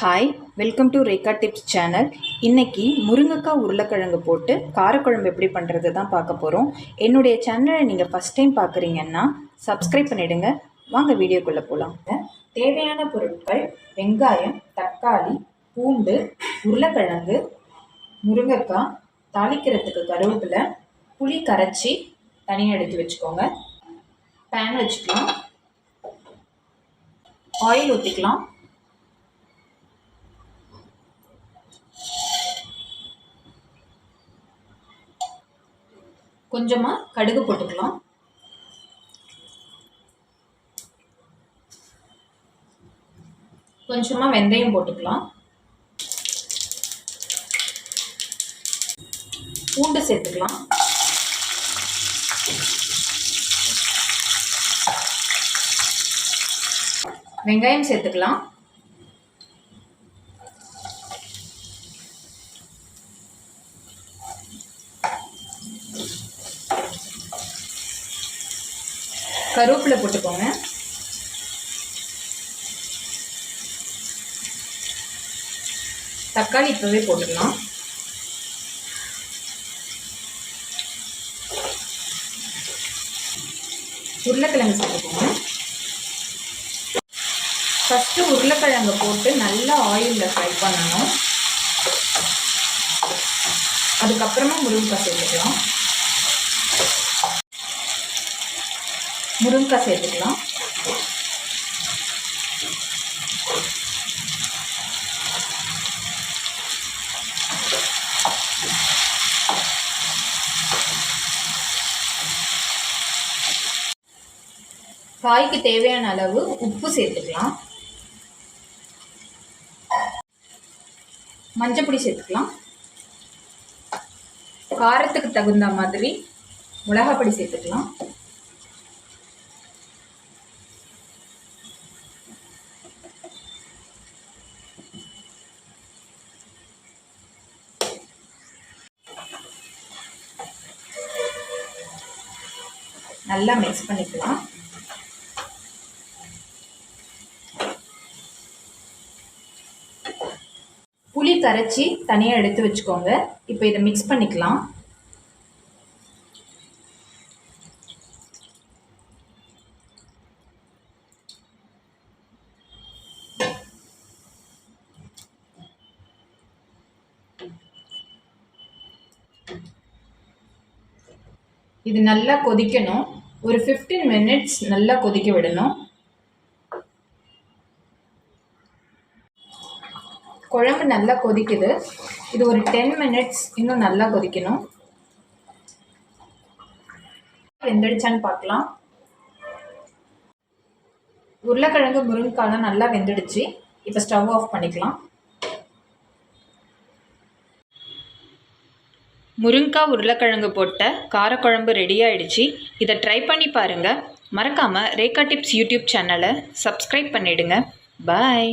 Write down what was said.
Hi, welcome to Rekha tips channel. இன்றைக்கி முருங்கைக்காய் உருளைக்கிழங்கு போட்டு காரக்குழம்பு எப்படி பண்ணுறது தான் பார்க்க போகிறோம். என்னுடைய சேனலை நீங்கள் ஃபஸ்ட் டைம் பார்க்குறீங்கன்னா சப்ஸ்கிரைப் பண்ணிவிடுங்க. வாங்க வீடியோக்குள்ளே போகலாம். தேவையான பொருட்கள்: வெங்காயம், தக்காளி, பூண்டு, உருளைக்கிழங்கு, முருங்கைக்காய், தாளிக்கிறதுக்கு கருவேப்பிலை, புளி கரைச்சி தனியாக எடுத்து வச்சுக்கோங்க. பேன் வச்சுக்கலாம், ஆயில் ஊற்றிக்கலாம். கொஞ்சமாக கடுகு போட்டுக்கலாம். கொஞ்சமாக வெந்தயம் போட்டுக்கலாம். பூண்டு சேர்த்துக்கலாம். வெங்காயம் சேர்த்துக்கலாம். கருவேப்பிலை போட்டுக்கோங்க. தக்காளி இப்போவே போட்டுக்கலாம். உருளைக்கிழங்கு சேர்த்துக்கோங்க. ஃபஸ்ட்டு உருளைக்கிழங்கு போட்டு நல்லா ஆயிலில் ஃப்ரை பண்ணணும். அதுக்கப்புறமா முருங்கைக்காய் சேர்த்துக்கலாம். முருங்கைக்காய் சேர்த்துக்கலாம். காய்க்கு தேவையான அளவு உப்பு சேர்த்துக்கலாம். மஞ்சப்பொடி சேர்த்துக்கலாம். காரத்துக்கு தகுந்த மாதிரி மிளகாப்பொடி சேர்த்துக்கலாம். நல்லா மிக்ஸ் பண்ணிக்கலாம். புளி கரைச்சி தனியாக எடுத்து வச்சுக்கோங்க. இப்போ இதை மிக்ஸ் பண்ணிக்கலாம். இது நல்லா கொதிக்கணும். ஒரு 15 மினிட்ஸ் நல்லா கொதிக்க விடணும். குழம்பு நல்லா கொதிக்குது. இது ஒரு 10 மினிட்ஸ் இன்னும் நல்லா கொதிக்கணும். வெந்துடுச்சான்னு பார்க்கலாம். உருளைக்கிழங்கு முருங்கைக்காய் நல்லா வெந்துடுச்சு. இப்போ ஸ்டவ் ஆஃப் பண்ணிக்கலாம். முருங்கைக்காய் உருளைக்கிழங்கு போட்ட காரக்குழம்பு ரெடி ஆகிடுச்சு. இதை ட்ரை பண்ணி பாருங்கள். மறக்காமல் ரேகா டிப்ஸ் யூடியூப் சேனலை சப்ஸ்கிரைப் பண்ணிவிடுங்க. பாய்.